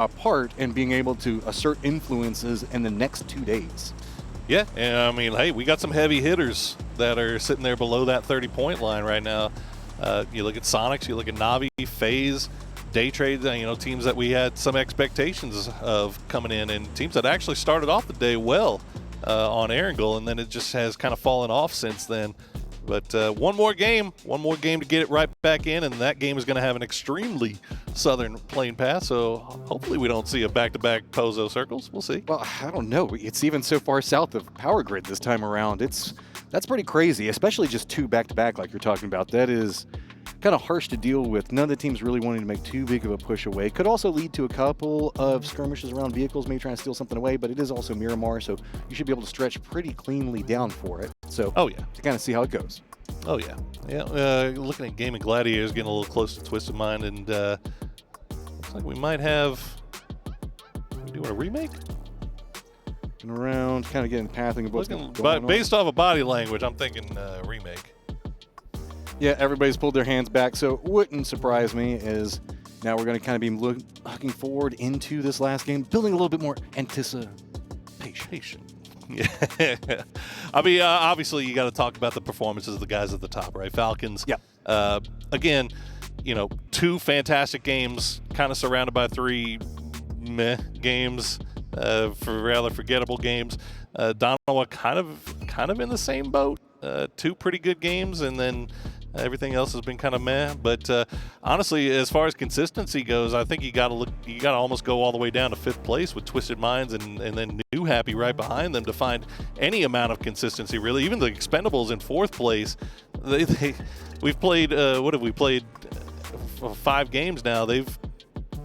apart and being able to assert influences in the next 2 days. Yeah, and I mean, hey, we got some heavy hitters that are sitting there below that 30-point line right now. You look at Sonics, you look at Navi, FaZe, Day Trade, teams that we had some expectations of coming in, and teams that actually started off the day well on Erangel, and then it just has kind of fallen off since then. But one more game to get it right back in, and that game is going to have an extremely southern plane path, so hopefully we don't see a back-to-back Pozo circles. We'll see. Well, I don't know. It's even so far south of Power Grid this time around. That's pretty crazy, especially just 2 back-to-back like you're talking about. That is kind of harsh to deal with. None of the teams really wanting to make too big of a push away. Could also lead to a couple of skirmishes around vehicles, maybe trying to steal something away, but it is also Miramar, so you should be able to stretch pretty cleanly down for it. So, oh yeah, to kind of see how it goes. Oh yeah, yeah. Looking at Gaming Gladiators, getting a little close to Twisted Mind, and looks like we might have. We doing a remake? And around, kind of getting pathing of what's going on. But based off of body language, I'm thinking remake. Yeah, everybody's pulled their hands back, so it wouldn't surprise me as now we're going to kind of be looking forward into this last game, building a little bit more anticipation. Yeah. I mean, obviously, you got to talk about the performances of the guys at the top, right? Falcons. Yeah. Again, 2 fantastic games, kind of surrounded by 3 meh games, for rather forgettable games. Donowa kind of in the same boat. 2 pretty good games, and then everything else has been kind of meh. But honestly, as far as consistency goes, I think you got to almost go all the way down to 5th place with Twisted Minds and then New Happy right behind them to find any amount of consistency, really. Even the Expendables in 4th place, we've played, what have we played, 5 games now. They've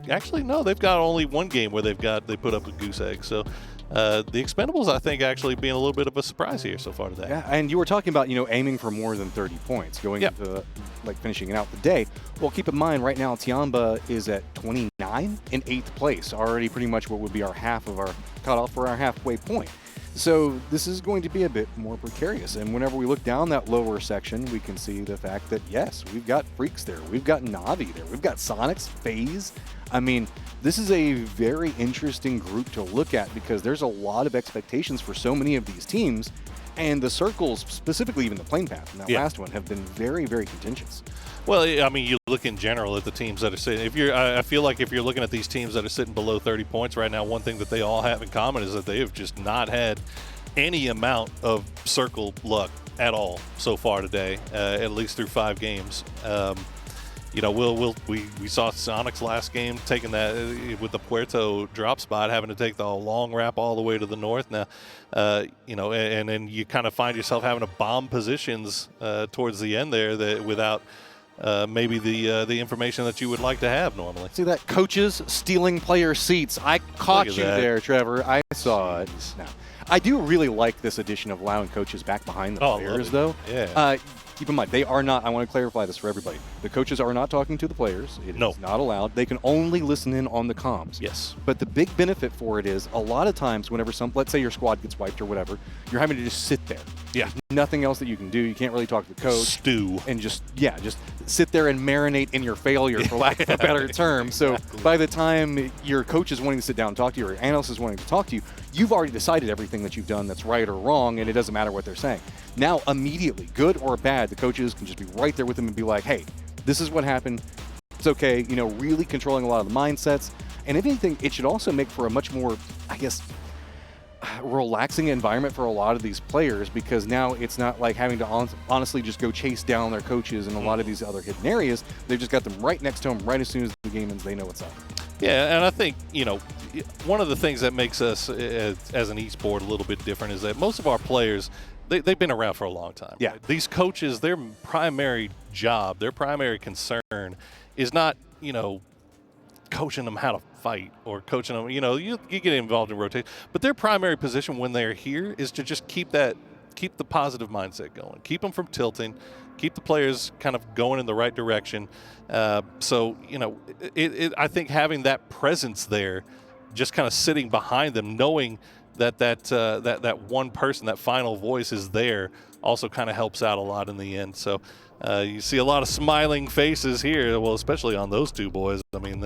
got only 1 game where they put up a goose egg. So the Expendables, I think, actually being a little bit of a surprise here so far today. Yeah, and you were talking about, aiming for more than 30 points, going into, finishing it out the day. Well, keep in mind, right now, Tiamba is at 29 in 8th place, already pretty much what would be our half of our cutoff for our halfway point. So this is going to be a bit more precarious. And whenever we look down that lower section, we can see the fact that, yes, we've got Freaks there. We've got Navi there. We've got Sonics, FaZe. I mean, this is a very interesting group to look at because there's a lot of expectations for so many of these teams. And the circles, specifically even the plane path in that last one, have been very, very contentious. Well, I mean, you look in general at the teams that are sitting. I feel like if you're looking at these teams that are sitting below 30 points right now, one thing that they all have in common is that they have just not had any amount of circle luck at all so far today, at least through 5 games. We saw Sonic's last game taking that with the Puerto drop spot, having to take the long wrap all the way to the north. Now, and then you kind of find yourself having to bomb positions towards the end there that without maybe the information that you would like to have normally. See that? Coaches stealing player seats. I caught you there, Trevor. I saw it. No. I do really like this addition of allowing coaches back behind the players, though. Yeah. Keep in mind, they are not, I want to clarify this for everybody. The coaches are not talking to the players. It is not allowed. They can only listen in on the comms. Yes. But the big benefit for it is a lot of times whenever let's say your squad gets wiped or whatever, you're having to just sit there. Yeah. There's nothing else that you can do. You can't really talk to the coach. Stew. And just sit there and marinate in your failure, for lack of a better term. So by the time your coach is wanting to sit down and talk to you or your analyst is wanting to talk to you, you've already decided everything that you've done that's right or wrong, and it doesn't matter what they're saying. Now, immediately, good or bad, the coaches can just be right there with them and be like, hey, this is what happened. It's okay. Really controlling a lot of the mindsets. And if anything, it should also make for a much more, I guess, relaxing environment for a lot of these players because now it's not like having to honestly just go chase down their coaches in a lot of these other hidden areas. They've just got them right next to them right as soon as the game ends. They know what's up. Yeah, and I think, one of the things that makes us as an esport a little bit different is that most of our players, they've been around for a long time. Yeah. Right? These coaches, their primary job, their primary concern is not, coaching them how to fight or coaching them, you get involved in rotation. But their primary position when they're here is to just keep the positive mindset going, keep them from tilting, keep the players kind of going in the right direction. I think having that presence there, just kind of sitting behind them, knowing that one person, that final voice is there, also kind of helps out a lot in the end. So you see a lot of smiling faces here, well, especially on those 2 boys. I mean,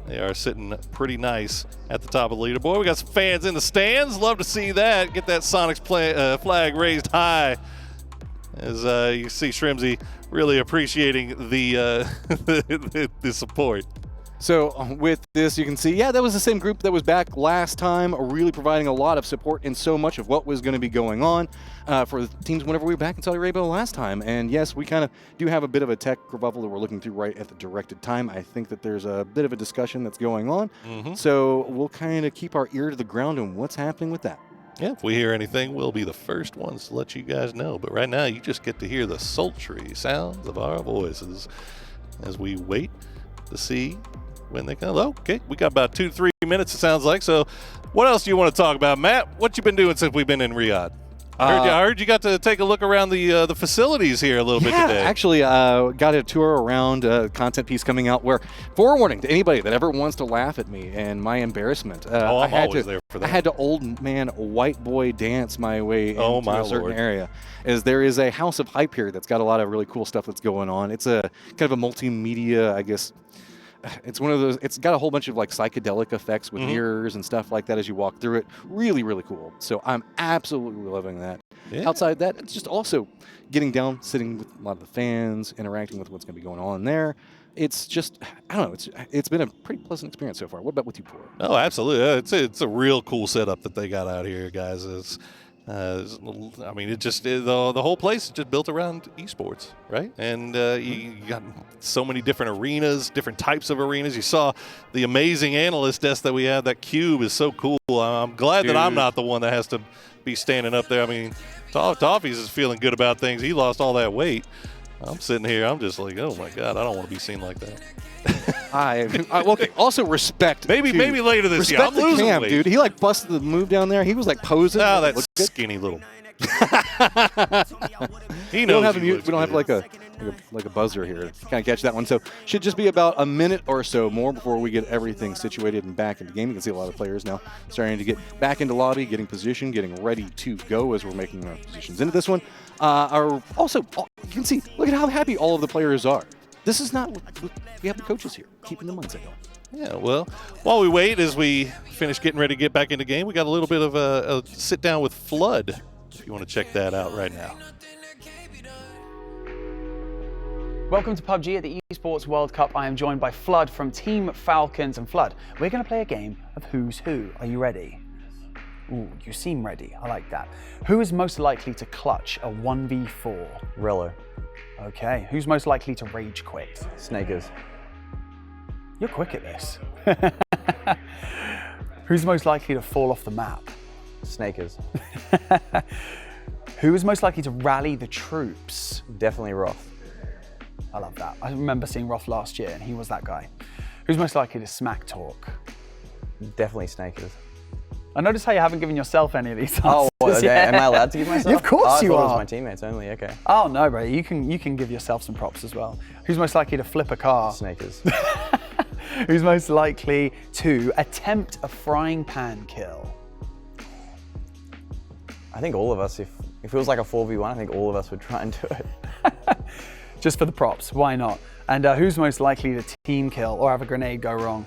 They are sitting pretty nice at the top of the leaderboard. We got some fans in the stands. Love to see that. Get that Sonics flag raised high. As you see Shrimsy really appreciating the, the support. So with this, you can see, yeah, that was the same group that was back last time, really providing a lot of support in so much of what was going to be going on for the teams whenever we were back in Saudi Arabia last time. And yes, we kind of do have a bit of a tech kerfuffle that we're looking through right at the directed time. I think that there's a bit of a discussion that's going on. So we'll kind of keep our ear to the ground on what's happening with that. Yeah, if we hear anything, we'll be the first ones to let you guys know. But right now, you just get to hear the sultry sounds of our voices as we wait to see when they come. Okay, we got about 2 to 3 minutes, it sounds like. So what else do you want to talk about, Matt? What you been doing since we've been in Riyadh? I heard you got to take a look around the facilities here a little bit today. Actually, got a tour around, content piece coming out where, forewarning to anybody that ever wants to laugh at me and my embarrassment. I'm always there for that. I had to old man white boy dance my way into a certain area. As there is a house of hype here that's got a lot of really cool stuff that's going on. It's a kind of a multimedia, I guess. It's one of those, it's got a whole bunch of like psychedelic effects with mirrors and stuff like that as you walk through it. Really, really cool. So I'm absolutely loving that. Yeah. Outside that, it's just also getting down, sitting with a lot of the fans, interacting with what's going to be going on there. It's just, I don't know, it's been a pretty pleasant experience so far. What about with you, Poor? Oh, absolutely. It's a real cool setup that they got out here, guys. I mean, the whole place is just built around esports, right? And you got so many different arenas, different types of arenas. You saw the amazing analyst desk that we had. That cube is so cool. I'm glad that I'm not the one that has to be standing up there. I mean, Toffee's is feeling good about things. He lost all that weight. I'm sitting here. I'm just like, oh my God, I don't want to be seen like that. Okay. Also, respect. Maybe later this year. I'm losing Cam, weight. dude. He like busted the move down there. He was like posing. Oh, that skinny little. He knows. We don't have like a buzzer here to kind of catch that one. So should just be about a minute or so more before we get everything situated and back into game. You can see a lot of players now starting to get back into lobby, getting positioned, getting ready to go as we're making our positions into this one. You can see, look at how happy all of the players are. This is not what we have the coaches here, keeping the mindset going. Yeah, well, while we wait, as we finish getting ready to get back into game, we got a little bit of a sit down with Flood, if you want to check that out right now. Welcome to PUBG at the Esports World Cup. I am joined by Flood from Team Falcons. And Flood, we're going to play a game of Who's Who. Are you ready? Ooh, you seem ready. I like that. Who is most likely to clutch a 1v4? Rello. Okay. Who's most likely to rage quit? Snakers. You're quick at this. Who's most likely to fall off the map? Snakers. Who is most likely to rally the troops? Definitely Roth. I love that. I remember seeing Roth last year and he was that guy. Who's most likely to smack talk? Definitely Snakers. I notice how you haven't given yourself any of these answers. Oh, what, am I allowed to give myself? Of course you are. I thought it was my teammates only, okay. Oh no, bro, you can give yourself some props as well. Who's most likely to flip a car? Snakers. Who's most likely to attempt a frying pan kill? I think all of us, if it was like a 4v1, I think all of us would try and do it. Just for the props, why not? And who's most likely to team kill or have a grenade go wrong?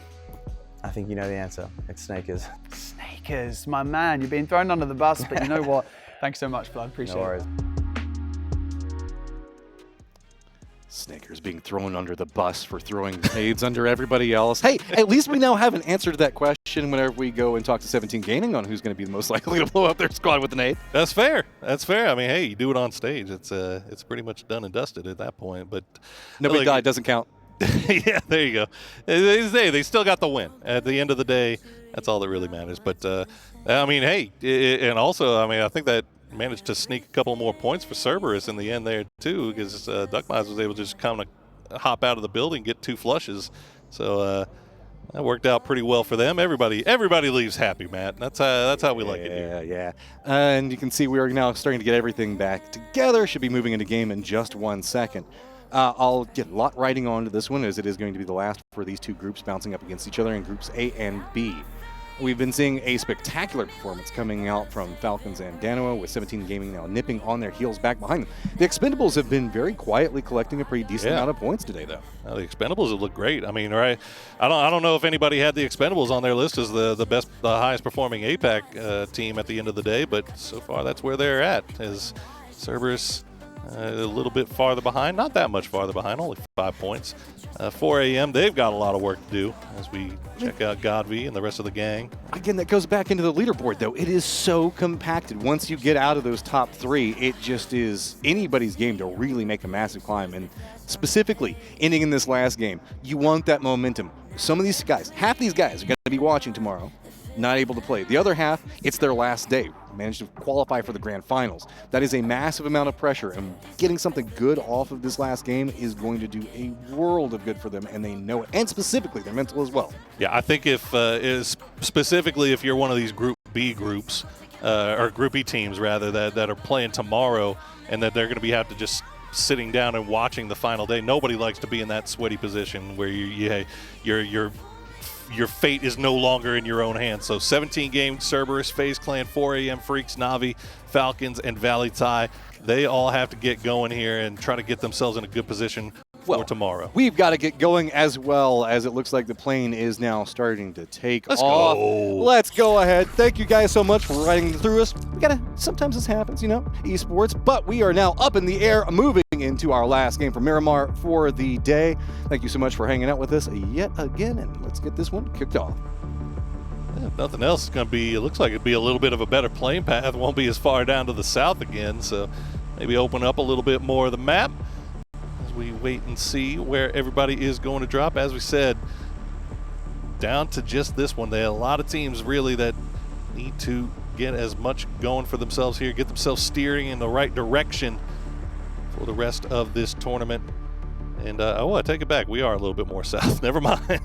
I think you know the answer. It's Snakers. Snakers, my man. You're being thrown under the bus, but you know what? Thanks so much, Flood. Appreciate No worries. it. Snakers being thrown under the bus for throwing grenades under everybody else. Hey, at least we now have an answer to that question whenever we go and talk to 17 Gaming on who's going to be the most likely to blow up their squad with an nade. That's fair. That's fair. I mean, hey, you do it on stage. It's pretty much done and dusted at that point. But nobody died, doesn't count. Yeah, there you go. They still got the win. At the end of the day, that's all that really matters. But, I mean, hey, and also, I mean, I think that managed to sneak a couple more points for Cerberus in the end there, too, because Duckmiles was able to just kind of hop out of the building, get 2 flushes. So that worked out pretty well for them. Everybody leaves happy, Matt. That's how we like it here. Yeah. And you can see we are now starting to get everything back together. Should be moving into game in just 1 second. I'll get a lot writing onto this one, as it is going to be the last for these two groups bouncing up against each other in groups A and B. We've been seeing a spectacular performance coming out from Falcons and Danoa, with 17 Gaming now nipping on their heels back behind them. The Expendables have been very quietly collecting a pretty decent amount of points today, though. The Expendables have looked great. I mean, right? I don't know if anybody had the Expendables on their list as the highest performing APAC team at the end of the day, but so far that's where they're at. As Cerberus a little bit farther behind, not that much farther behind, only 5 points. 4 a.m., they've got a lot of work to do as we check out Godv and the rest of the gang. Again, that goes back into the leaderboard, though. It is so compacted. Once you get out of those top 3, it just is anybody's game to really make a massive climb. And specifically, ending in this last game, you want that momentum. Some of these guys, half these guys are going to be watching tomorrow, not able to play. The other half, it's their last day. Managed to qualify for the grand finals. That is a massive amount of pressure, and getting something good off of this last game is going to do a world of good for them, and they know it. And specifically, their mental as well. Yeah, I think specifically if you're one of these Group B groups, or Group E teams rather, that are playing tomorrow, and that they're going to have to just sitting down and watching the final day. Nobody likes to be in that sweaty position where your fate is no longer in your own hands. So 17 games, Cerberus, FaZe Clan, 4 a.m., Freaks, Na'Vi, Falcons, and Valley Thai. They all have to get going here and try to get themselves in a good position for tomorrow. We've got to get going as well, as it looks like the plane is now starting to take Let's off. go. Let's go ahead. Thank you guys so much for riding through us. Sometimes this happens, esports, but we are now up in the air, moving into our last game for Miramar for the day. Thank you so much for hanging out with us yet again, and let's get this one kicked off. Yeah, if nothing else, it's going to be, it looks like it'd be a little bit of a better plane path. Won't be as far down to the south again, so maybe open up a little bit more of the map as we wait and see where everybody is going to drop. As we said, down to just this one. There are a lot of teams really that need to get as much going for themselves here, get themselves steering in the right direction for the rest of this tournament. And I take it back. We are a little bit more south. Never mind. I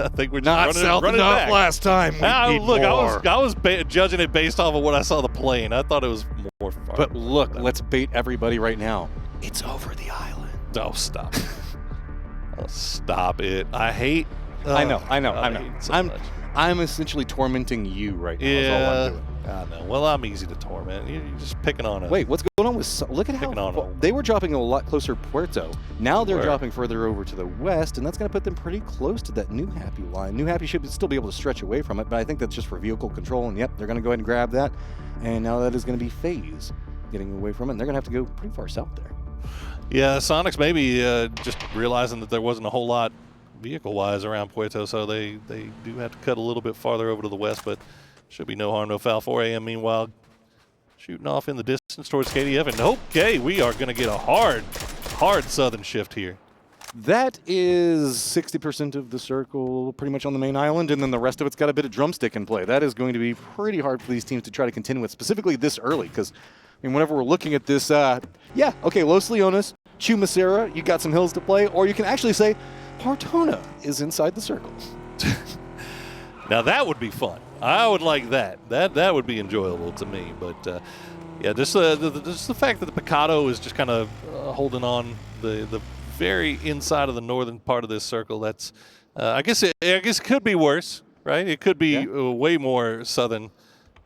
think we're just running back. Last time. Look, I was judging it based off of what I saw the plane. I thought it was more far. But look, let's bait everybody right now. It's over the island. Oh, stop. Oh, stop it. I hate. I know. So much. I'm essentially tormenting you right now. Yeah. That's all I'm doing. I know. Well, I'm easy to torment. You're just picking on it. Wait, what's going on with... Look at how... They were dropping a lot closer to Puerto. Now they're dropping further over to the west, and that's going to put them pretty close to that New Happy line. New Happy should still be able to stretch away from it, but I think that's just for vehicle control, and yep, they're going to go ahead and grab that. And now that is going to be FaZe getting away from it, and they're going to have to go pretty far south there. Yeah, Sonics maybe just realizing that there wasn't a whole lot vehicle-wise around Puerto, so they do have to cut a little bit farther over to the west, but should be no harm, no foul. 4 a.m. meanwhile shooting off in the distance towards KDF, and okay, we are going to get a hard southern shift here. That is 60% of the circle pretty much on the main island, and then the rest of it's got a bit of drumstick in play. That is going to be pretty hard for these teams to try to contend with, specifically this early, because whenever we're looking at this, Los Leones, Chumacera, you got some hills to play, or you can actually say Partona is inside the circle. Now that would be fun. I would like that. That would be enjoyable to me. But yeah, just the fact that the Picado is just kind of holding on the very inside of the northern part of this circle. That's I guess it could be worse, right? It could be way more southern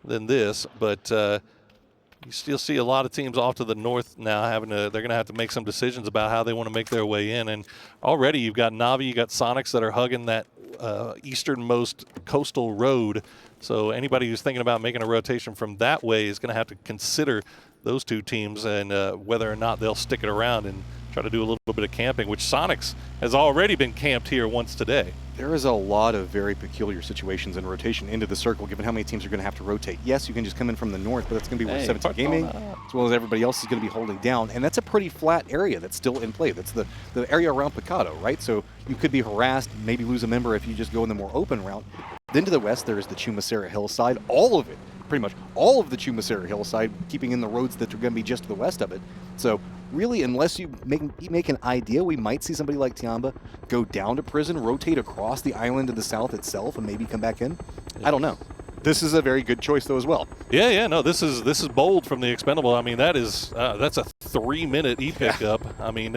than this, but you still see a lot of teams off to the north now they're going to have to make some decisions about how they want to make their way in. And already you've got Na'Vi, you got Sonics that are hugging that easternmost coastal road. So anybody who's thinking about making a rotation from that way is going to have to consider those two teams and whether or not they'll stick it around and try to do a little bit of camping, which Sonics has already been camped here once today. There is a lot of very peculiar situations in rotation into the circle, given how many teams are going to have to rotate. Yes, you can just come in from the north, but that's going to be where 17 Gaming, as well as everybody else, is going to be holding down. And that's a pretty flat area that's still in play. That's the area around Picado, right? So you could be harassed, maybe lose a member if you just go in the more open route. Then to the west, there is the Chumacera hillside. All of it, pretty much all of the Chumacera hillside, keeping in the roads that are going to be just to the west of it. So really, unless you make an idea, we might see somebody like Tiamba go down to prison, rotate across the island to the south itself, and maybe come back in. I don't know. This is a very good choice, though, as well. Yeah, no, this is bold from the Expendable. I mean, that's a 3-minute e-pickup. I mean,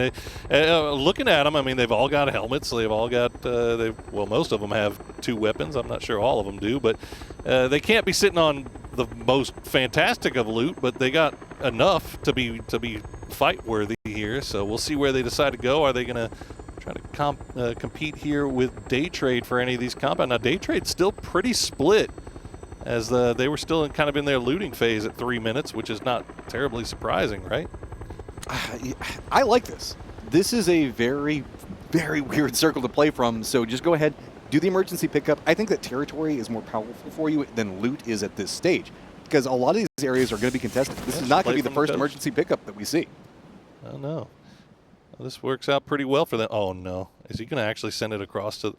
looking at them, I mean, they've all got helmets. They've all got, well, most of them have 2 weapons. I'm not sure all of them do, but they can't be sitting on the most fantastic of loot, but they got enough to be fight worthy here. So we'll see where they decide to go. Are they going to try to compete here with Day Trade for any of these compounds? Now, Day Trade's still pretty split, as they were still kind of in their looting phase at 3 minutes, which is not terribly surprising, right? I like this. This is a very, very weird circle to play from, so just go ahead, do the emergency pickup. I think that territory is more powerful for you than loot is at this stage, because a lot of these areas are going to be contested. This is not going to be the first emergency pickup that we see. Oh, no. Well, this works out pretty well for them. Oh, no. Is he going to actually send it across to...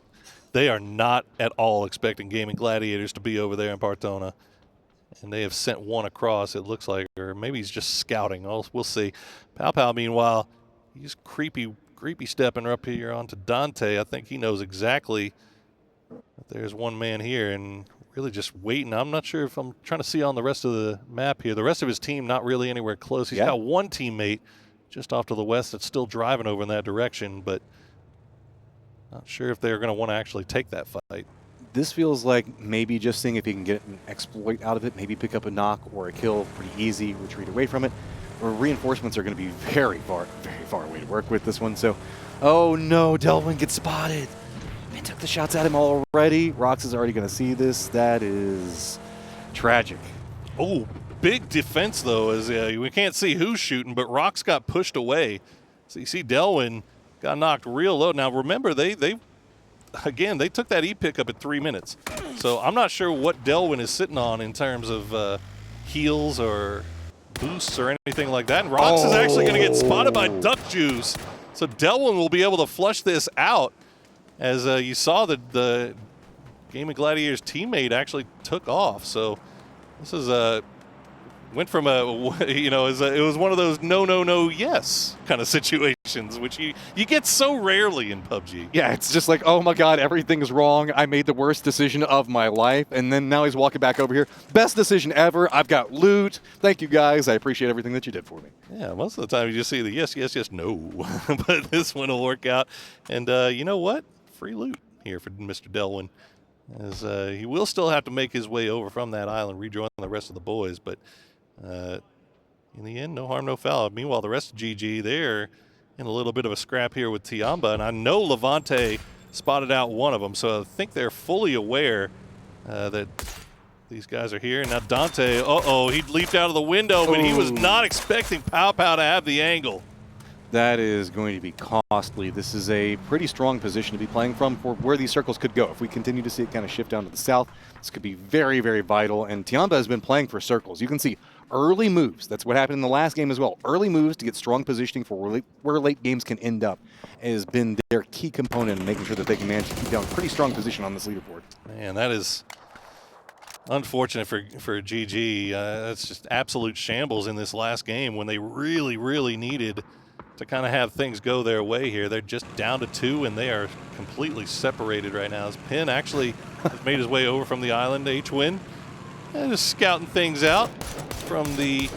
They are not at all expecting Gaming Gladiators to be over there in Partona. And they have sent one across, it looks like, or maybe he's just scouting. We'll see. Pow, meanwhile, he's creepy stepping up here onto Dante. I think he knows exactly that there's one man here and really just waiting. I'm not sure if I'm trying to see on the rest of the map here. The rest of his team not really anywhere close. He's got one teammate just off to the west that's still driving over in that direction, but not sure if they're going to want to actually take that fight. This feels like maybe just seeing if he can get an exploit out of it, maybe pick up a knock or a kill pretty easy, retreat away from it. Or reinforcements are going to be very far away to work with this one. So, oh no, Delvin gets spotted. They took the shots at him already. Rox is already going to see this. That is tragic. Oh, big defense, though, as we can't see who's shooting, but Rox got pushed away. So you see Delwyn got knocked real low. Now, remember, they took that E-pickup at 3 minutes. So I'm not sure what Delwyn is sitting on in terms of heals or boosts or anything like that. And Rox is actually going to get spotted by Duck Juice. So Delwyn will be able to flush this out, as you saw that the Gaming Gladiators teammate actually took off. So this is went from it was one of those no, yes kind of situations, which you get so rarely in PUBG. Yeah, it's just like, oh my God, everything is wrong. I made the worst decision of my life. And then now he's walking back over here. Best decision ever. I've got loot. Thank you guys. I appreciate everything that you did for me. Yeah, most of the time you just see the yes, no. But this one will work out. And you know what? Free loot here for Mr. Delwyn, as he will still have to make his way over from that island, rejoin the rest of the boys. But in the end, no harm, no foul. Meanwhile, the rest of GG, they're in a little bit of a scrap here with Tiamba, and I know Levante spotted out one of them, so I think they're fully aware that these guys are here. Now Dante, he leaped out of the window, but he was not expecting Pow to have the angle. That is going to be costly. This is a pretty strong position to be playing from for where these circles could go. If we continue to see it kind of shift down to the south, this could be very, very vital. And Tiamba has been playing for circles. You can see early moves. That's what happened in the last game as well. Early moves to get strong positioning for where late games can end up has been their key component in making sure that they can manage to keep down a pretty strong position on this leaderboard. Man, that is unfortunate for GG. That's just absolute shambles in this last game when they really, really needed to kind of have things go their way here. They're just down to 2, and they are completely separated right now. As Pin actually has made his way over from the island to H-Win, and just scouting things out from the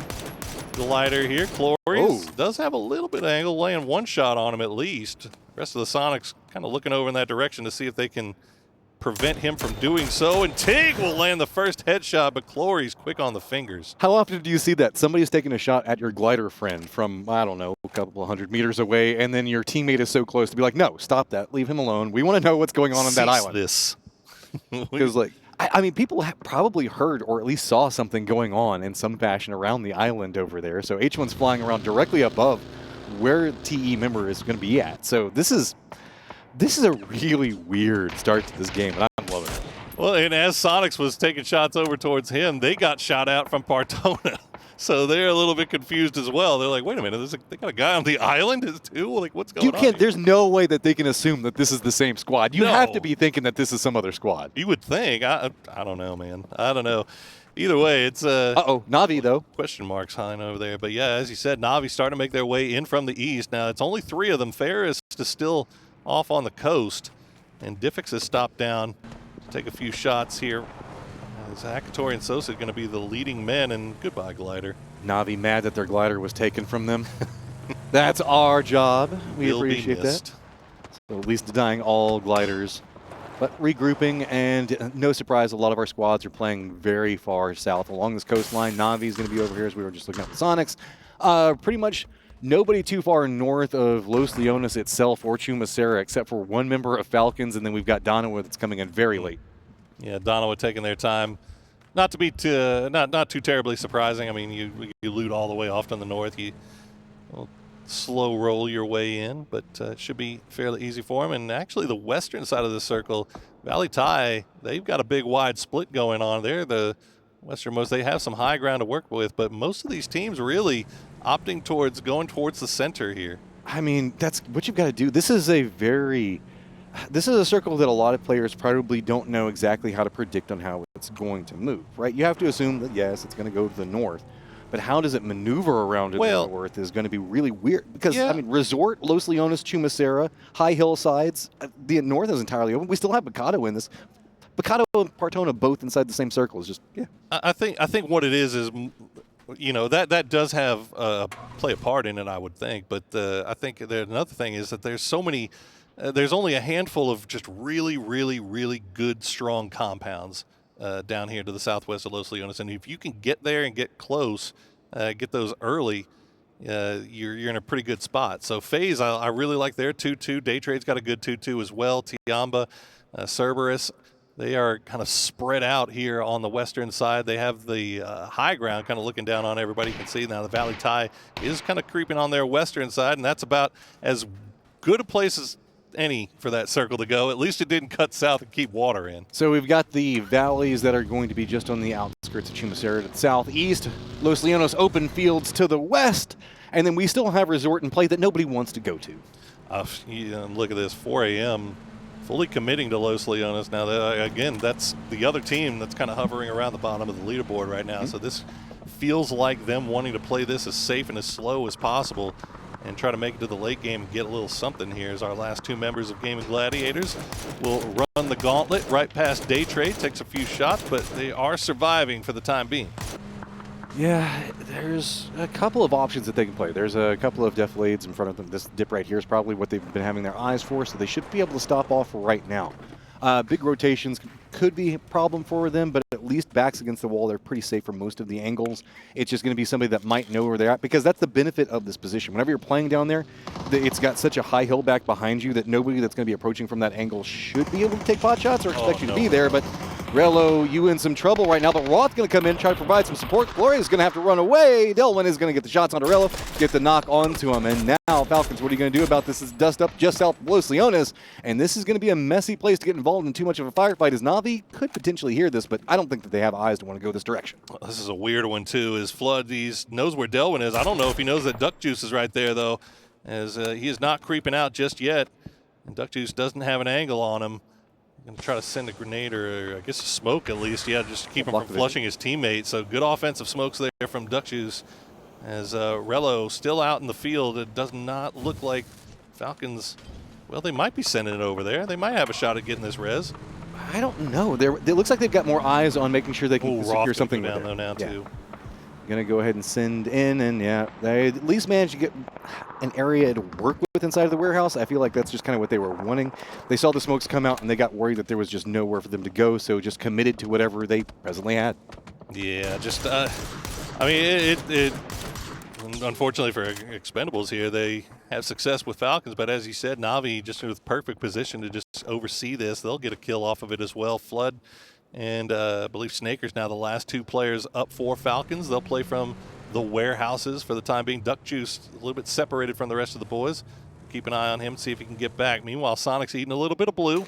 glider here. Clories does have a little bit of angle, laying one shot on him at least. The rest of the Sonics kind of looking over in that direction to see if they can prevent him from doing so, and Tig will land the first headshot, but Clory's quick on the fingers. How often do you see that? Somebody's taking a shot at your glider friend from, I don't know, a couple of 100 meters away, and then your teammate is so close to be like, no, stop that, leave him alone. We want to know what's going on that island. This. Because, like, I mean, people have probably heard or at least saw something going on in some fashion around the island over there. So H1's flying around directly above where TE member is going to be at. So this is a really weird start to this game, and I'm loving it. Well, and as Sonics was taking shots over towards him, they got shot out from Partona. So they're a little bit confused as well. They're like, wait a minute, they got a guy on the island too? Like, what's going on here? There's no way that they can assume that this is the same squad. You have to be thinking that this is some other squad. You would think. I don't know, man. I don't know. Either way, it's Navi, though. Question marks high over there. But yeah, as you said, Navi starting to make their way in from the east. Now, it's only 3 of them. Ferris is still off on the coast, and Diffix has stopped down to take a few shots here. Akatori and Sosa are going to be the leading men, and goodbye, Glider. Navi mad that their glider was taken from them. That's our job. We Will be appreciate that. missed. So at least denying all gliders. But regrouping, and no surprise, a lot of our squads are playing very far south along this coastline. Navi's going to be over here, as we were just looking at the Sonics. Pretty much nobody too far north of Los Leones itself or Chumacera, except for one member of Falcons, and then we've got Donawa that's coming in very late. Yeah, Donawa taking their time. Not to be not too terribly surprising. I mean, you loot all the way off to the north. You slow roll your way in, but it should be fairly easy for them. And actually, the western side of the circle, Valley Thai, they've got a big wide split going on. They're the westernmost. They have some high ground to work with, but most of these teams really opting towards going towards the center here. I mean, that's what you've got to do. This is a circle that a lot of players probably don't know exactly how to predict on how it's going to move, right? You have to assume that, yes, it's going to go to the north. But how does it maneuver around in the north is going to be really weird. Because, I mean, Resort, Los Leones, Chumacera, high hillsides, the north is entirely open. We still have Bacado in this. Bacado and Partona both inside the same circle. Is just, I think what it is, you know, that does have play a part in it, I would think. But I think another thing is that there's so many, there's only a handful of just really, really, really good, strong compounds down here to the southwest of Los Leones. And if you can get there and get close, get those early, you're in a pretty good spot. So FaZe, I really like their 2-2. Daytrade's got a good 2-2 as well. Tiamba, Cerberus, they are kind of spread out here on the western side. They have the high ground kind of looking down on everybody. You can see now the Valley Thai is kind of creeping on their western side, and that's about as good a place as any for that circle to go. At least it didn't cut south and keep water in. So we've got the valleys that are going to be just on the outskirts of Chumacera to the southeast, Los Leones open fields to the west, and then we still have Resort in play that nobody wants to go to. Look at this, 4 a.m. fully committing to Los Leones. Now, again, that's the other team that's kind of hovering around the bottom of the leaderboard right now. So this feels like them wanting to play this as safe and as slow as possible and try to make it to the late game and get a little something here. As our last two members of Gaming Gladiators will run the gauntlet right past Daytrade, takes a few shots, but they are surviving for the time being. Yeah, there's a couple of options that they can play. There's a couple of deflades in front of them. This dip right here is probably what they've been having their eyes for, so they should be able to stop off right now. Big rotations could be a problem for them, but at least backs against the wall, they're pretty safe for most of the angles. It's just going to be somebody that might know where they're at, because that's the benefit of this position. Whenever you're playing down there, it's got such a high hill back behind you that nobody that's going to be approaching from that angle should be able to take pot shots or expect you to be there. But Rello, you in some trouble right now, but Roth's going to come in, try to provide some support. Gloria's going to have to run away. Delwyn is going to get the shots onto Rello, get the knock onto him. And now, Falcons, what are you going to do about this? It's dust up just south of Los Leones, and this is going to be a messy place to get involved in too much of a firefight, as Navi could potentially hear this, but I don't think that they have eyes to want to go this direction. Well, this is a weird one, too, is Flood knows where Delwyn is. I don't know if he knows that Duck Juice is right there, though, as he is not creeping out just yet. And Duck Juice doesn't have an angle on him. Going to try to send a grenade or I guess a smoke at least. Yeah, just to keep him from flushing his teammate. So good offensive smokes there from Duck Juice. As Rello still out in the field, it does not look like Falcons, well, they might be sending it over there. They might have a shot at getting this res. I don't know. It looks like they've got more eyes on making sure they can secure something down with though now too. Going to go ahead and send in, and yeah, they at least managed to get an area to work with inside of the warehouse. I feel like that's just kind of what they were wanting. They saw the smokes come out, and they got worried that there was just nowhere for them to go, so just committed to whatever they presently had. Yeah, just, I mean, it unfortunately for Expendables here, they have success with Falcons, but as you said, Navi just in a perfect position to just oversee this. They'll get a kill off of it as well. Flood and I believe Snaker's now the last two players up for Falcons. They'll play from the warehouses for the time being. Duck Juice a little bit separated from the rest of the boys. Keep an eye on him, see if he can get back. Meanwhile, Sonic's eating a little bit of blue,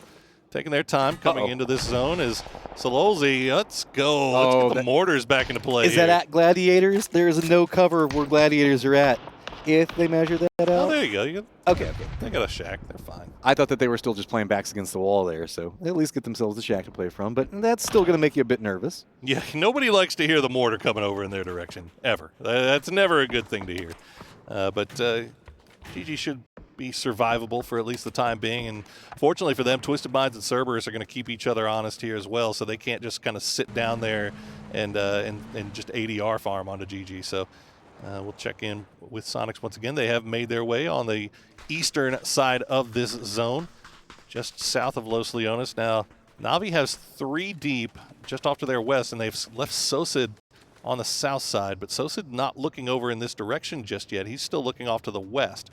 taking their time coming into this zone. Is Sololzi, let's go. Let's get the mortars back into play. Is that at Gladiators? There is no cover where Gladiators are at. If they measure that out. Oh, there you go. Okay. They got a shack. They're fine. I thought that they were still just playing backs against the wall there, so they at least get themselves a shack to play from, but that's still going to make you a bit nervous. Yeah, nobody likes to hear the mortar coming over in their direction, ever. That's never a good thing to hear. But GG should be survivable for at least the time being, and fortunately for them, Twisted Minds and Cerberus are going to keep each other honest here as well, so they can't just kind of sit down there and just ADR farm onto GG. So we'll check in with Sonics once again. They have made their way on the eastern side of this zone, just south of Los Leones. Now, Navi has 3 deep just off to their west, and they've left Sosid on the south side, but Sosid not looking over in this direction just yet. He's still looking off to the west.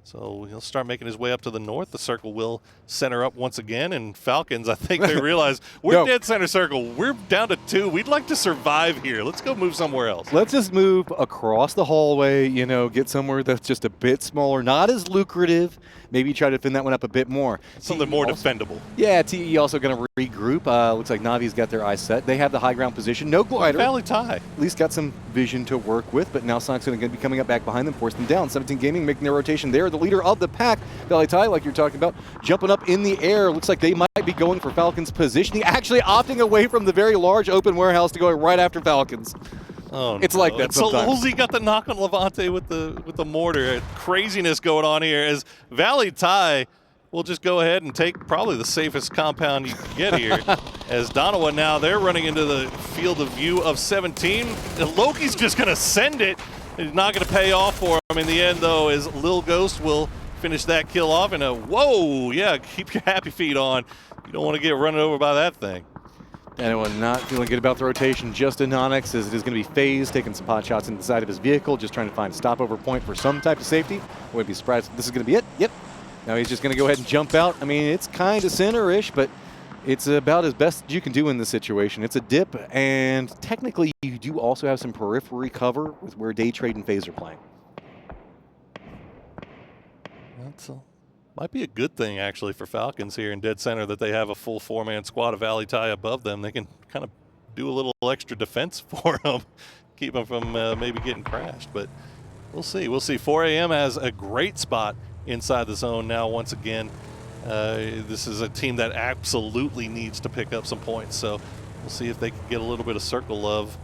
So he'll start making his way up to the north. The circle will center up once again, and Falcons, I think they realize we're dead center circle. We're down to 2. We'd like to survive here. Let's go move somewhere else. Let's just move across the hallway, you know, get somewhere that's just a bit smaller, not as lucrative. Maybe try to defend that one up a bit more. Something more defendable. Yeah, TE also going to regroup. Looks like Navi's got their eyes set. They have the high ground position. No glider. Valley Tie. At least got some vision to work with, but now Sonic's going to be coming up back behind them, force them down. 17 Gaming making their rotation there. The leader of the pack, Valley Tie, like you're talking about, jumping up in the air. Looks like they might be going for Falcons positioning, actually opting away from the very large open warehouse to go right after Falcons. Oh, it's like that sometimes. So Lolzy got the knock on Levante with the mortar. Craziness going on here as Valley Tie will just go ahead and take probably the safest compound you can get here. As Donowa now, they're running into the field of view of 17. And Loki's just going to send it. It's not going to pay off for him in the end, though, as Lil Ghost will finish that kill off. And whoa, yeah, keep your happy feet on. You don't want to get run over by that thing. Anyone not feeling good about the rotation, just in Onyx, as it is going to be FaZe taking some pot shots inside of his vehicle, just trying to find a stopover point for some type of safety. Wouldn't be surprised if this is going to be it. Yep. Now he's just going to go ahead and jump out. I mean, it's kind of center-ish, but it's about as best you can do in this situation. It's a dip, and technically you do also have some periphery cover with where Day Trade and FaZe are playing. Might be a good thing, actually, for Falcons here in dead center that they have a full 4-man squad of Valley Tie above them. They can kind of do a little extra defense for them, keep them from maybe getting crashed. But we'll see. We'll see. 4 a.m. has a great spot inside the zone now once again. This is a team that absolutely needs to pick up some points. So we'll see if they can get a little bit of circle love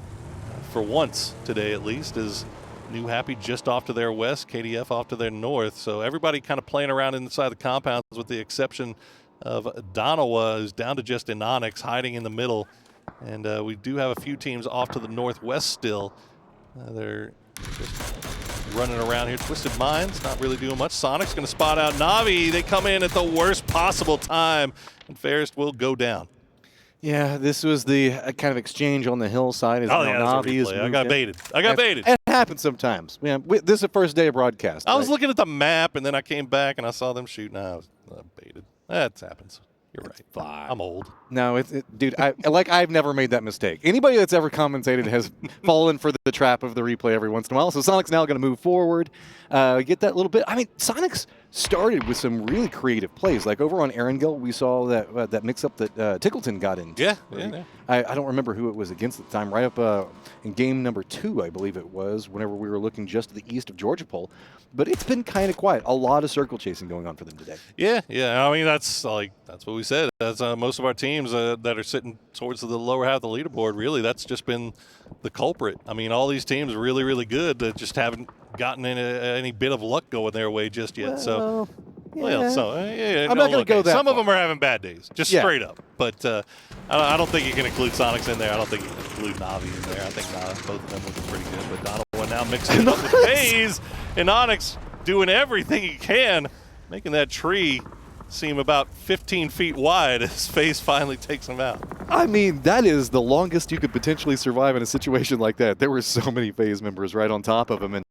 for once today at least, as New Happy just off to their west, KDF off to their north. So everybody kind of playing around inside the compounds with the exception of Donowa, who's down to just in Onyx, hiding in the middle. And we do have a few teams off to the northwest still. They're just running around here. Twisted Minds, not really doing much. Sonic's going to spot out Navi. They come in at the worst possible time, and Ferris will go down. Yeah, this was the kind of exchange on the hillside. As Navi is I got baited. It happens sometimes. Yeah, this is the first day of broadcast. I was looking at the map, and then I came back, and I saw them shooting. I was baited. That happens. You're right. Fine. I'm old. No, dude, I've never made that mistake. Anybody that's ever commentated has fallen for the trap of the replay every once in a while. So Sonic's now going to move forward, get that little bit. I mean, Sonic's started with some really creative plays. Like over on Erangel, we saw that mix-up that Tickleton got into. Yeah. I don't remember who it was against at the time. Right up in game number 2, I believe it was, whenever we were looking just to the east of Georgia Pole. But it's been kind of quiet. A lot of circle chasing going on for them today. Yeah. I mean, that's what we said. That's most of our teams that are sitting towards the lower half of the leaderboard. Really, that's just been the culprit. I mean, all these teams are really, really good that just haven't gotten any bit of luck going their way just yet. I'm not going to go that Some far. of them are having bad days, just straight up. But I don't think you can include Sonics in there. I don't think you can include Navi in there. I think both of them look pretty good. But Donovan now mixing it up with FaZe, and Onyx doing everything he can, making that tree seem about 15 feet wide as FaZe finally takes him out. I mean, that is the longest you could potentially survive in a situation like that. There were so many FaZe members right on top of him, and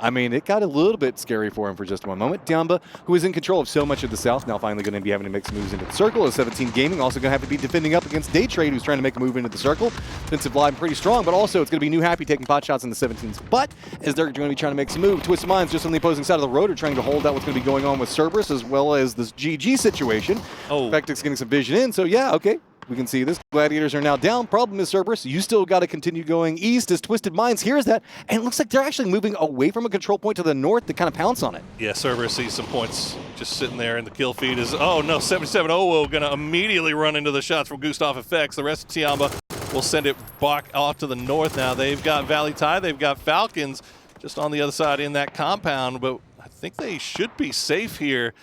I mean, it got a little bit scary for him for just one moment. Diamba, who is in control of so much of the south, now finally going to be having to make some moves into the circle. As 17 Gaming also going to have to be defending up against Day Trade, who's trying to make a move into the circle. Defensive line pretty strong, but also it's going to be New Happy taking pot shots in the 17's butt as they're going to be trying to make some move. Twisted Minds just on the opposing side of the road are trying to hold out what's going to be going on with Cerberus as well as this GG situation. Vectic's getting some vision in, so yeah, okay. We can see this. Gladiators are now down. Problem is, Cerberus, you still got to continue going east as Twisted Minds hears that, and it looks like they're actually moving away from a control point to the north to kind of pounce on it. Yeah, Cerberus sees some points just sitting there in the kill feed. Oh no, 77 Owo going to immediately run into the shots from Gustav Effects. The rest of Tiamba will send it back off to the north now. They've got Valley Tie, they've got Falcons just on the other side in that compound, but I think they should be safe here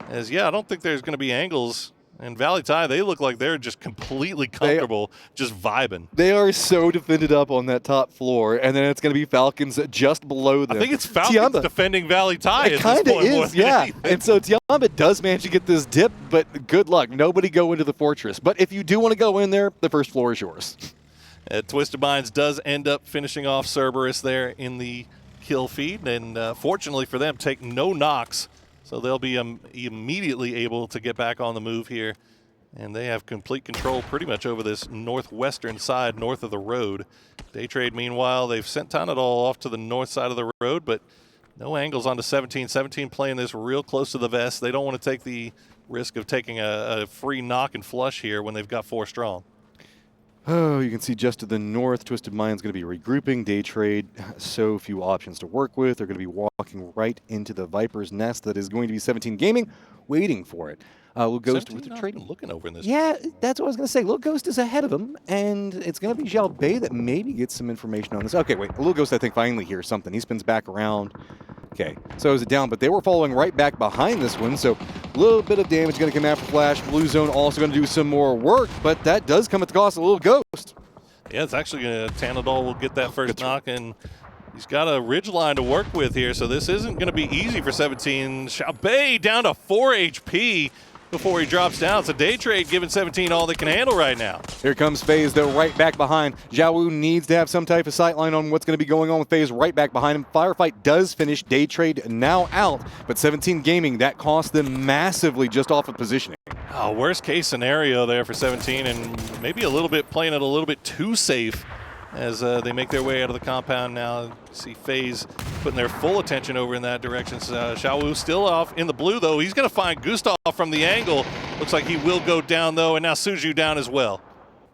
as, yeah, I don't think there's going to be angles And Valley Thai, they look like they're just completely comfortable, just vibing. They are so defended up on that top floor, and then it's going to be Falcons just below them. I think it's Falcons defending Valley Thai at this point. It kind of is, yeah. And so Tiamba does manage to get this dip, but good luck. Nobody go into the fortress. But if you do want to go in there, the first floor is yours. Twisted Minds does end up finishing off Cerberus there in the kill feed, and fortunately for them, take no knocks. So they'll be immediately able to get back on the move here. And they have complete control pretty much over this northwestern side, north of the road. Day Trade, meanwhile, they've sent Tanadol off to the north side of the road, but no angles onto 17. 17 playing this real close to the vest. They don't want to take the risk of taking a free knock and flush here when they've got 4 strong. Oh, you can see just to the north, Twisted Mind's going to be regrouping. Day Trade, so few options to work with. They're going to be walking right into the Viper's nest that is going to be 17 Gaming, waiting for it. Little Ghost with the trade. Looking over in this. Yeah, that's what I was going to say. Little Ghost is ahead of him, and it's going to be Xiao Bei that maybe gets some information on this. Okay, wait. Little Ghost, I think, finally hears something. He spins back around. Okay, so is it down? But they were following right back behind this one, so a little bit of damage going to come after Flash. Blue Zone also going to do some more work, but that does come at the cost of Little Ghost. Yeah, it's actually going to, Tanadol will get that first knock, and he's got a ridge line to work with here, so this isn't going to be easy for 17. Xiao Bei down to 4 HP before he drops down. So Day Trade giving 17 all they can handle right now. Here comes FaZe, though, right back behind. Zhao Wu needs to have some type of sight line on what's going to be going on with FaZe right back behind him. Firefight does finish. Day Trade now out, but 17 Gaming, that cost them massively just off of positioning. Oh, worst case scenario there for 17, and maybe a little bit playing it a little bit too safe as they make their way out of the compound now. You see FaZe putting their full attention over in that direction. Xiao Wu still off in the blue, though. He's going to find Gustav from the angle. Looks like he will go down, though, and now Suju down as well.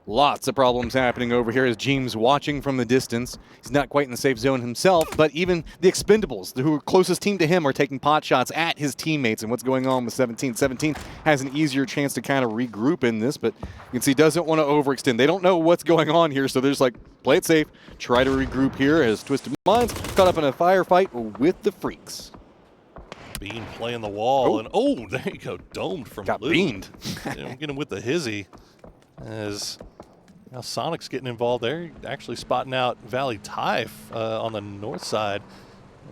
Lots of problems happening over here as Jeems watching from the distance. He's not quite in the safe zone himself, but even the Expendables, who are closest team to him, are taking pot shots at his teammates. And what's going on with 17? 17 has an easier chance to kind of regroup in this, but you can see doesn't want to overextend. They don't know what's going on here, so they're just like, play it safe, try to regroup here as Twisted Minds caught up in a firefight with the Freaks. Bean playing the wall, and oh, there you go, domed from Got Blue. beamed. Get him with the hizzy as now Sonic's getting involved there, actually spotting out Valley Thai on the north side.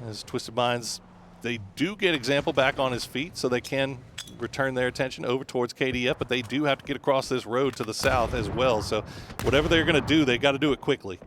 As Twisted Minds, they do get Example back on his feet, so they can return their attention over towards KDF, but they do have to get across this road to the south as well. So whatever they're going to do, they got to do it quickly.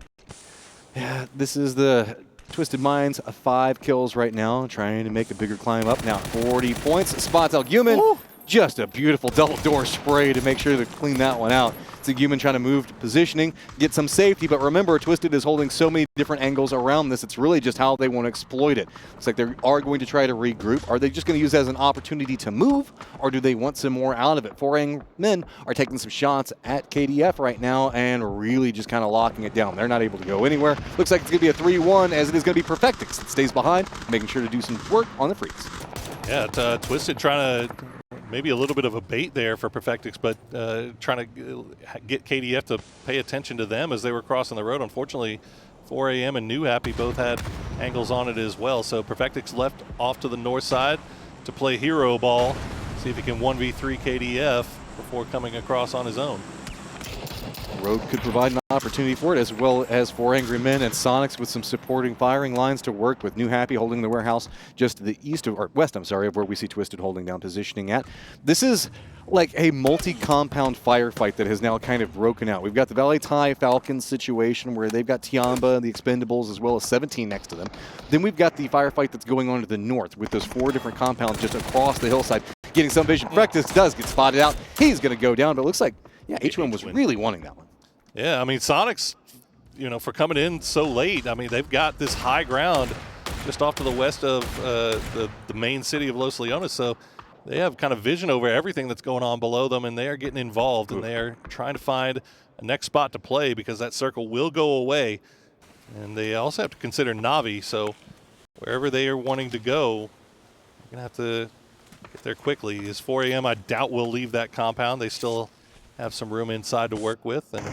Yeah, this is the Twisted Minds, 5 kills right now, trying to make a bigger climb up. Now 40 points, spots Algumen. Ooh. Just a beautiful double door spray to make sure to clean that one out. It's Algumen trying to move to positioning, get some safety, but remember, Twisted is holding so many different angles around this. It's really just how they want to exploit it. It's like they are going to try to regroup. Are they just going to use it as an opportunity to move, or do they want some more out of it? 4 men are taking some shots at KDF right now and really just kind of locking it down. They're not able to go anywhere. Looks like it's going to be a 3-1, as it is going to be Perfectix that stays behind, making sure to do some work on the Freaks. Yeah, Twisted trying to maybe a little bit of a bait there for Perfectix, but trying to get KDF to pay attention to them as they were crossing the road. Unfortunately, 4 AM and New Happy both had angles on it as well. So Perfectix left off to the north side to play hero ball, see if he can 1v3 KDF before coming across on his own. Rogue could provide an opportunity for it, as well as 4 Angry Men and Sonics with some supporting firing lines to work with. New Happy holding the warehouse just to the east of, or west, I'm sorry, of where we see Twisted holding down positioning at. This is like a multi-compound firefight that has now kind of broken out. We've got the Valley Thai Falcons situation where they've got Tiamba and the Expendables as well as 17 next to them. Then we've got the firefight that's going on to the north with those 4 different compounds just across the hillside. Getting some vision. Perfectix does get spotted out. He's going to go down, but it looks like, yeah, H1 was really wanting that one. Yeah, I mean, Sonics, you know, for coming in so late, I mean, they've got this high ground just off to the west of the main city of Los Leones, so they have kind of vision over everything that's going on below them, and they are getting involved, and they are trying to find a next spot to play because that circle will go away. And they also have to consider Navi, so wherever they are wanting to go, you're going to have to get there quickly. Is 4 AM, I doubt will leave that compound. They still have some room inside to work with. And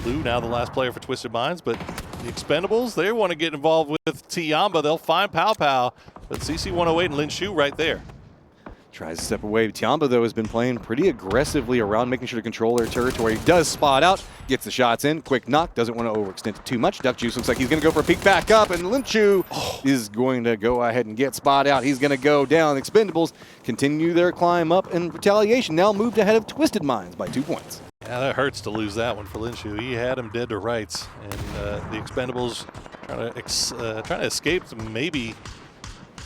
Blue, now the last player for Twisted Minds, but the Expendables, they want to get involved with Tiamba. They'll find Pow Pow, but CC108 and Lin Shu right there. Tries to step away. Tiamba, though, has been playing pretty aggressively around, making sure to control their territory. He does spot out, gets the shots in. Quick knock, doesn't want to overextend it too much. Duck Juice looks like he's going to go for a peek back up, and Linchu is going to go ahead and get spot out. He's going to go down. Expendables continue their climb up in retaliation. Now moved ahead of Twisted Minds by 2 points. Yeah, that hurts to lose that one for Linshu. He had him dead to rights, and the Expendables trying to escape to maybe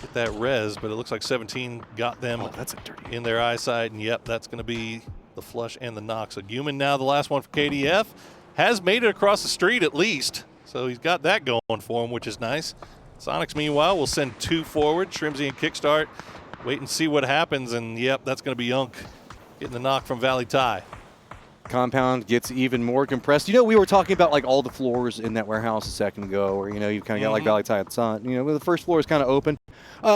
get that res, but it looks like 17 got them That's a dirty in their eyesight, and yep, that's going to be the flush and the knock. So Guman now the last one for KDF, has made it across the street at least, so he's got that going for him, which is nice. Sonics, meanwhile, will send 2 forward. Shrimsy and Kickstart wait and see what happens, and yep, that's going to be Unk getting the knock from Valley Tie. Compound gets even more compressed. You know, we were talking about like all the floors in that warehouse a second ago, or, you know, you've kind of got like Valley Tie at the sun. You know, the first floor is kind of open.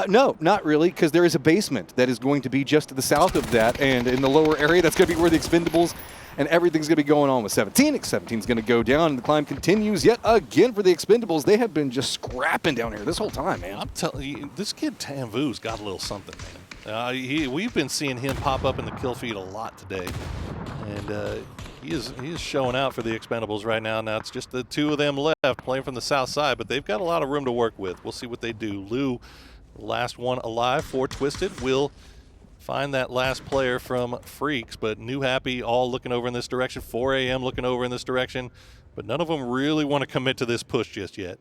No, not really, because there is a basement that is going to be just to the south of that, and in the lower area, that's going to be where the Expendables and everything's going to be going on with 17. 17's going to go down, and the climb continues yet again for the Expendables. They have been just scrapping down here this whole time, man. I'm telling you, this kid Tanvu's got a little something, man. We've been seeing him pop up in the kill feed a lot today, and he is showing out for the Expendables right now. Now it's just the 2 of them left playing from the south side, but they've got a lot of room to work with. We'll see what they do. Lou, last one alive for Twisted, will find that last player from Freaks, but New Happy all looking over in this direction. 4 a.m. looking over in this direction, but none of them really want to commit to this push just yet.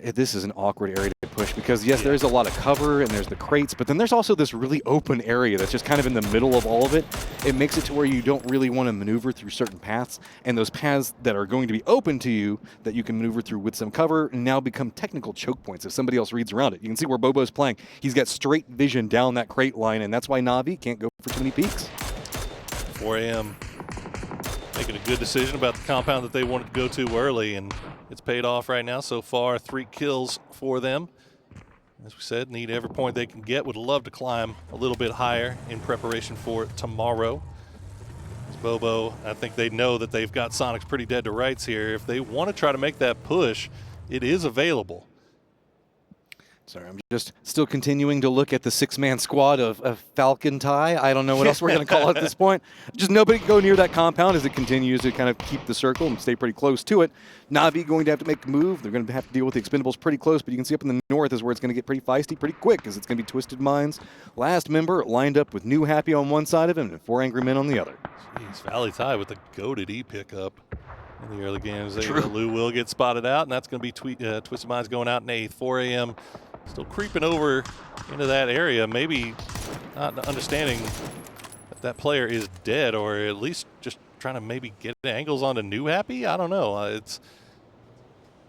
This is an awkward area to push because, yes, there's a lot of cover and there's the crates, but then there's also this really open area that's just kind of in the middle of all of it. It makes it to where you don't really want to maneuver through certain paths, and those paths that are going to be open to you that you can maneuver through with some cover now become technical choke points if somebody else reads around it. You can see where Bobo's playing. He's got straight vision down that crate line, and that's why Navi can't go for too many peeks. 4 a.m. making a good decision about the compound that they wanted to go to early, and it's paid off right now. So far, 3 kills for them. As we said, need every point they can get. Would love to climb a little bit higher in preparation for tomorrow. As Bobo, I think they know that they've got Sonics pretty dead to rights here. If they want to try to make that push, it is available. Sorry, I'm just still continuing to look at the 6-man squad of Falcon Tie. I don't know what else we're going to call it at this point. Just nobody go near that compound as it continues to kind of keep the circle and stay pretty close to it. Navi going to have to make a move. They're going to have to deal with the Expendables pretty close, but you can see up in the north is where it's going to get pretty feisty pretty quick because it's going to be Twisted Minds. Last member lined up with New Happy on one side of him and 4 Angry Men on the other. Jeez, Valley Tie with the goated E pickup in the early games. Lou will get spotted out, and that's going to be Twisted Minds going out in 8th. 4 a.m. still creeping over into that area, maybe not understanding that player is dead, or at least just trying to maybe get angles onto New Happy. I don't know.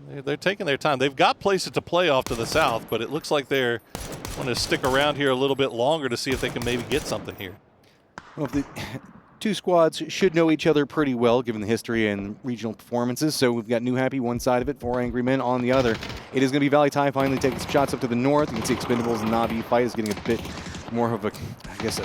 They're taking their time. They've got places to play off to the south, but it looks like they're going to stick around here a little bit longer to see if they can maybe get something here. Well, the 2 squads should know each other pretty well given the history and regional performances. So we've got New Happy one side of it, 4 Angry Men on the other. It is going to be Valley Tie finally taking some shots up to the north. You can see Expendables and Navi fight is getting a bit more of a, I guess,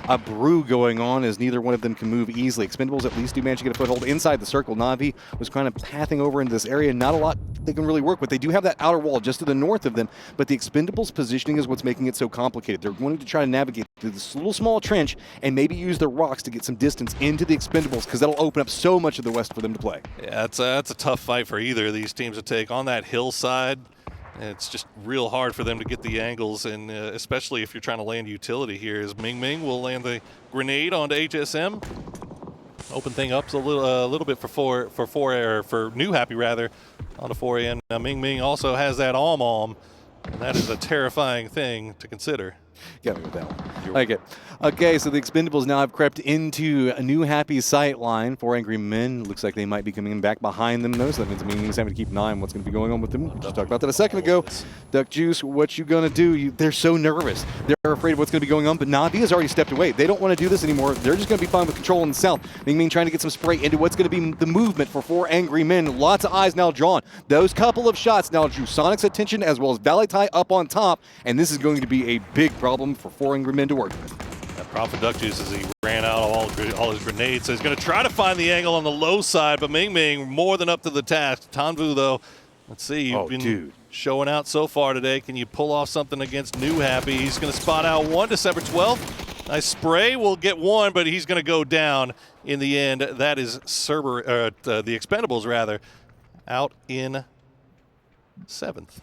a brew going on as neither one of them can move easily. Expendables at least do manage to get a foothold inside the circle. Navi was kind of pathing over into this area. Not a lot they can really work with. They do have that outer wall just to the north of them, but the Expendables positioning is what's making it so complicated. They're going to try to navigate through this little small trench and maybe use the rocks to get some distance into the Expendables because that'll open up so much of the west for them to play. Yeah, that's a tough fight for either of these teams to take on that hillside. It's just real hard for them to get the angles, and especially if you're trying to land utility here. As Ming Ming will land the grenade onto HSM, open thing up a little bit for New Happy rather, onto 4 a.m. Now Ming Ming also has that Om, and that is a terrifying thing to consider. Got me with that one. Okay. Okay, so the Expendables now have crept into a New Happy sight line. 4 Angry Men. Looks like they might be coming back behind them, though, so that means Ming's having to keep an eye on what's going to be going on with them. We just talked about that a second ago. Duck Juice, what you going to do? They're so nervous. They're afraid of what's going to be going on, but Navi has already stepped away. They don't want to do this anymore. They're just going to be fine with control in the south. Ming trying to get some spray into what's going to be the movement for 4 Angry Men. Lots of eyes now drawn. Those couple of shots now drew Sonic's attention as well as Valley Tie up on top, and this is going to be a big problem for 4 Angry Men to work with. Prophet Duck Juice as he ran out of all his grenades, so he's going to try to find the angle on the low side, but Ming more than up to the task. Tanvu, though, let's see, you've been showing out so far today. Can you pull off something against New Happy? He's going to spot out one, December 12th. Nice spray. Will get one, but he's going to go down in the end. That is the Expendables, rather, out in 7th.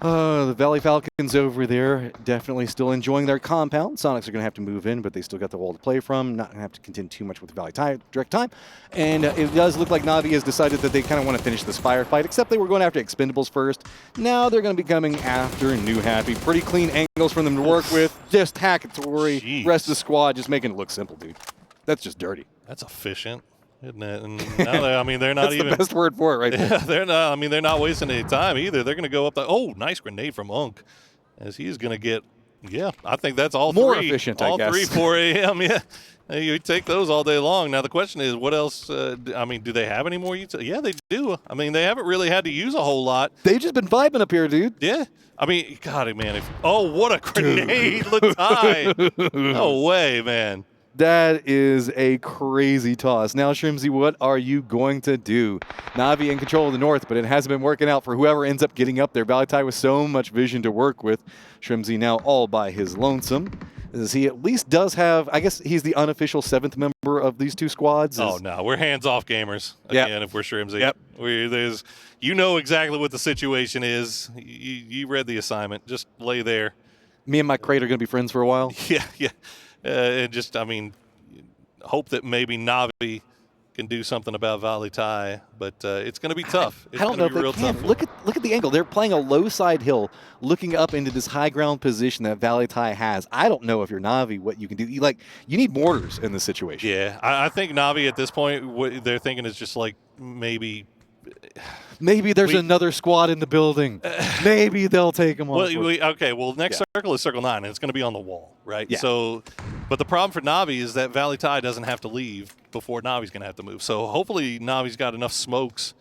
The Valley Falcons over there definitely still enjoying their compound. Sonics are going to have to move in, but they still got the wall to play from. Not going to have to contend too much with Valley direct time. And it does look like Na'Vi has decided that they kind of want to finish this firefight, except they were going after Expendables first. Now they're going to be coming after New Happy. Pretty clean angles for them to work with. Just Hackatory. Rest of the squad just making it look simple, dude. That's just dirty. That's efficient. Isn't it? And now they're not That's even the best word for it right there. they're not. They're not wasting any time either. They're going to go up. Nice grenade from Unk, as he's going to get. Yeah, I think that's all more three. Efficient, all I guess. 3 4 a.m. Yeah, you take those all day long. Now the question is, what else? Do they have any more? Yeah, they do. They haven't really had to use a whole lot. They've just been vibing up here, dude. Yeah. God, man. What a grenade, Latai. No way, man. That is a crazy toss. Now, Shrimzy, what are you going to do? Na'Vi in control of the north, but it hasn't been working out for whoever ends up getting up there. Valley with so much vision to work with. Shrimzy now all by his lonesome. As he at least does have, I guess he's the unofficial 7th member of these two squads. Oh, no. We're hands-off gamers, again, if we're Shrimzy. Yep. You know exactly what the situation is. You read the assignment. Just lay there. Me and my crate are going to be friends for a while. Yeah. And just, hope that maybe Na'Vi can do something about Valley Tai, but it's going to be tough. It's I don't know if they can. Look at the angle. They're playing a low side hill, looking up into this high ground position that Valley Tai has. I don't know if you're Na'Vi what you can do. You need mortars in this situation. Yeah, I think Na'Vi at this point, what they're thinking is just Maybe there's another squad in the building. Maybe they'll take them on. Next circle is circle 9, and it's going to be on the wall, right? Yeah. So, but the problem for Na'Vi is that Valley Tai doesn't have to leave before Navi's going to have to move. So hopefully Navi's got enough smokes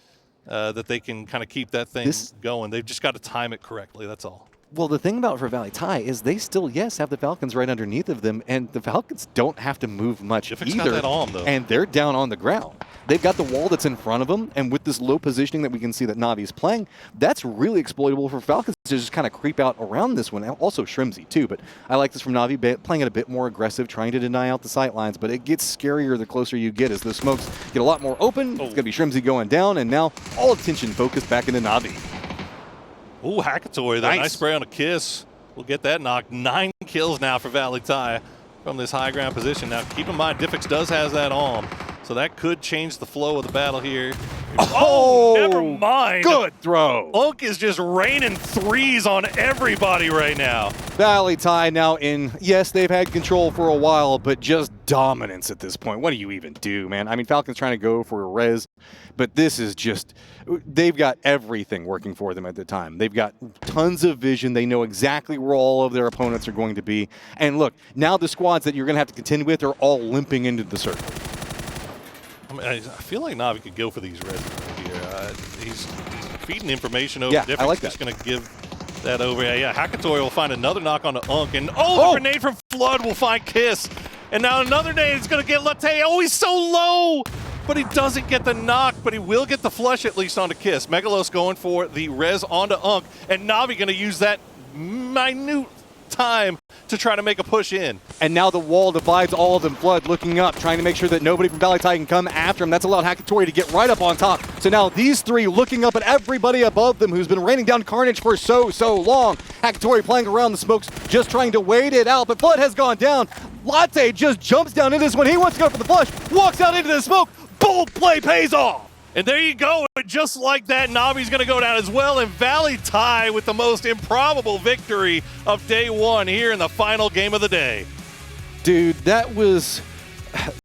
that they can kind of keep that thing going. They've just got to time it correctly, that's all. Well, the thing about for Valley Tai is they still, have the Falcons right underneath of them, and the Falcons don't have to move much either. Got that on, though. And they're down on the ground. They've got the wall that's in front of them, and with this low positioning that we can see that Navi's playing, that's really exploitable for Falcons to just kind of creep out around this one. Also Shrimzy, too, but I like this from Navi, playing it a bit more aggressive, trying to deny out the sight lines, but it gets scarier the closer you get as the smokes get a lot more open. It's going to be Shrimzy going down, and now all attention focused back into Navi. Ooh, Hackatory, that nice spray on a kiss. We'll get that knocked. 9 kills now for Valley Tai from this high ground position. Now, keep in mind, Diffix does has that on, so that could change the flow of the battle here. Oh, never mind. Good throw. Unk is just raining 3s on everybody right now. Valley Tai now in, yes, they've had control for a while, but just dominance at this point. What do you even do, man? Falcons trying to go for a res, but this is just, they've got everything working for them at the time. They've got tons of vision. They know exactly where all of their opponents are going to be. And look, now the squads that you're going to have to contend with are all limping into the circle. I feel like Navi could go for these res here. He's feeding information over. Yeah, I like that. Just going to give that over. Yeah, Hackatory will find another knock on the Unk. And the grenade from Flood will find Kiss. And now another nade is going to get Latte. Oh, he's so low. But he doesn't get the knock, but he will get the flush at least onto Kiss. Megalos going for the res onto Unk. And Navi going to use that minute time to try to make a push in. And now the wall divides all of them. Flood looking up, trying to make sure that nobody from Valley Tai can come after him. That's allowed Hackatory to get right up on top. So now these three looking up at everybody above them who's been raining down carnage for so long. Hackatory playing around the smokes, just trying to wait it out, but Flood has gone down. Latte just jumps down into this one. He wants to go for the flush, walks out into the smoke. Bold play pays off. And there you go. Just like that, Navi's going to go down as well. And Valley Tai with the most improbable victory of day 1 here in the final game of the day. Dude, that was